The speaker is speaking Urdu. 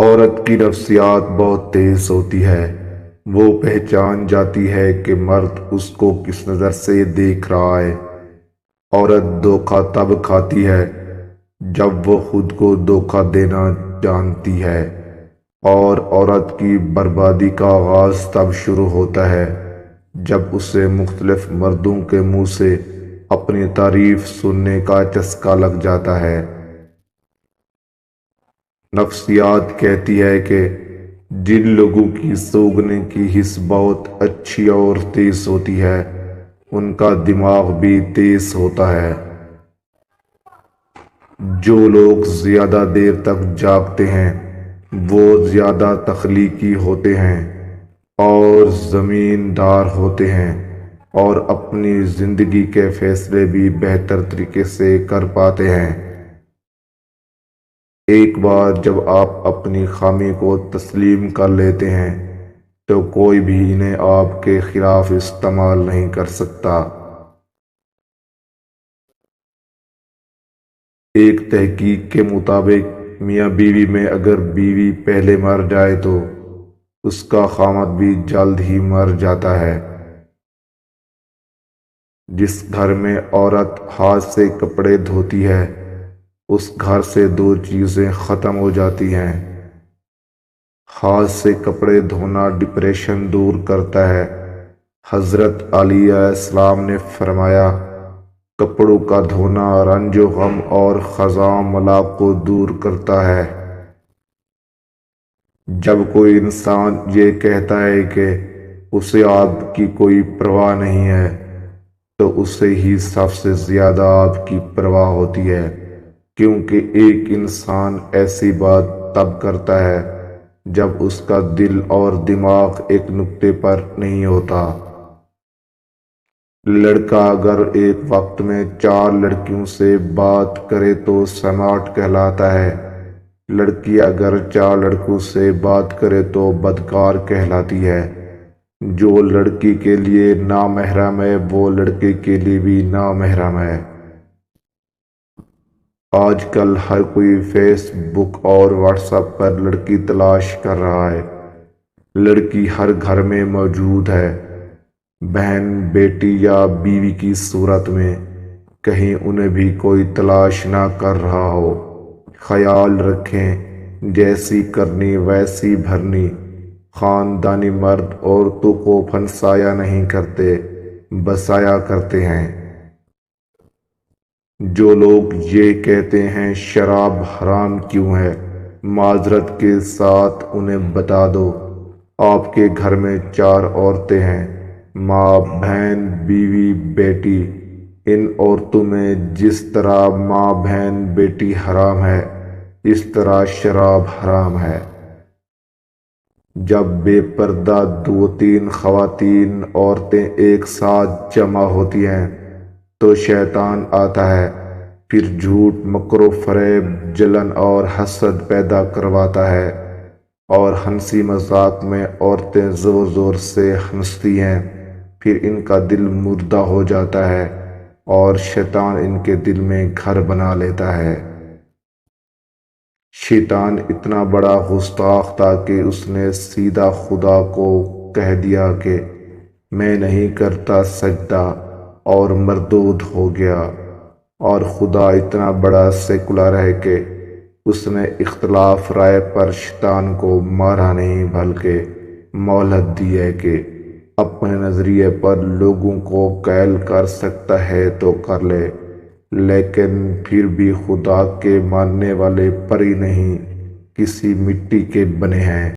عورت کی نفسیات بہت تیز ہوتی ہے۔ وہ پہچان جاتی ہے کہ مرد اس کو کس نظر سے دیکھ رہا ہے۔ عورت دھوکہ تب کھاتی ہے جب وہ خود کو دھوکہ دینا جانتی ہے، اور عورت کی بربادی کا آغاز تب شروع ہوتا ہے جب اسے مختلف مردوں کے منہ سے اپنی تعریف سننے کا چسکا لگ جاتا ہے۔ نفسیات کہتی ہے کہ جن لوگوں کی سونگنے کی حس بہت اچھی اور تیز ہوتی ہے ان کا دماغ بھی تیز ہوتا ہے۔ جو لوگ زیادہ دیر تک جاگتے ہیں وہ زیادہ تخلیقی ہوتے ہیں اور زمیندار ہوتے ہیں، اور اپنی زندگی کے فیصلے بھی بہتر طریقے سے کر پاتے ہیں۔ ایک بار جب آپ اپنی خامی کو تسلیم کر لیتے ہیں تو کوئی بھی انہیں آپ کے خلاف استعمال نہیں کر سکتا۔ ایک تحقیق کے مطابق میاں بیوی میں اگر بیوی پہلے مر جائے تو اس کا خامد بھی جلد ہی مر جاتا ہے۔ جس گھر میں عورت ہاتھ سے کپڑے دھوتی ہے اس گھر سے دو چیزیں ختم ہو جاتی ہیں۔ ہاتھ سے کپڑے دھونا ڈپریشن دور کرتا ہے۔ حضرت علی علیہ السلام نے فرمایا، کپڑوں کا دھونا رنج و غم اور خزاں ملال کو دور کرتا ہے۔ جب کوئی انسان یہ کہتا ہے کہ اسے آپ کی کوئی پرواہ نہیں ہے تو اسے ہی سب سے زیادہ آپ کی پرواہ ہوتی ہے، کیونکہ ایک انسان ایسی بات تب کرتا ہے جب اس کا دل اور دماغ ایک نقطے پر نہیں ہوتا۔ لڑکا اگر ایک وقت میں 4 لڑکیوں سے بات کرے تو سمارٹ کہلاتا ہے۔ لڑکی اگر 4 لڑکوں سے بات کرے تو بدکار کہلاتی ہے۔ جو لڑکی کے لیے نامحرم ہے وہ لڑکے کے لیے بھی نامحرم ہے۔ آج کل ہر کوئی فیس بک اور واٹس ایپ پر لڑکی تلاش کر رہا ہے۔ لڑکی ہر گھر میں موجود ہے، بہن، بیٹی یا بیوی کی صورت میں، کہیں انہیں بھی کوئی تلاش نہ کر رہا ہو۔ خیال رکھیں، جیسی کرنی ویسی بھرنی۔ خاندانی مرد عورتوں کو پھنسایا نہیں کرتے، بسایا کرتے ہیں۔ جو لوگ یہ کہتے ہیں شراب حرام کیوں ہے، معذرت کے ساتھ انہیں بتا دو، آپ کے گھر میں 4 عورتیں ہیں، ماں، بہن، بیوی، بیٹی۔ ان عورتوں میں جس طرح ماں، بہن، بیٹی حرام ہے اس طرح شراب حرام ہے۔ جب بے پردہ 2-3 خواتین عورتیں ایک ساتھ جمع ہوتی ہیں تو شیطان آتا ہے، پھر جھوٹ، مکر و فریب، جلن اور حسد پیدا کرواتا ہے، اور ہنسی مذاق میں عورتیں زور زور سے ہنستی ہیں، پھر ان کا دل مردہ ہو جاتا ہے اور شیطان ان کے دل میں گھر بنا لیتا ہے۔ شیطان اتنا بڑا گستاخ تھا کہ اس نے سیدھا خدا کو کہہ دیا کہ میں نہیں کرتا سجدہ، اور مردود ہو گیا۔ اور خدا اتنا بڑا سیکولر ہے کہ اس نے اختلاف رائے پر شیطان کو مارا نہیں بلکہ مہلت دی ہے کہ اپنے نظریے پر لوگوں کو قائل کر سکتا ہے تو کر لے، لیکن پھر بھی خدا کے ماننے والے پری نہیں، کسی مٹی کے بنے ہیں۔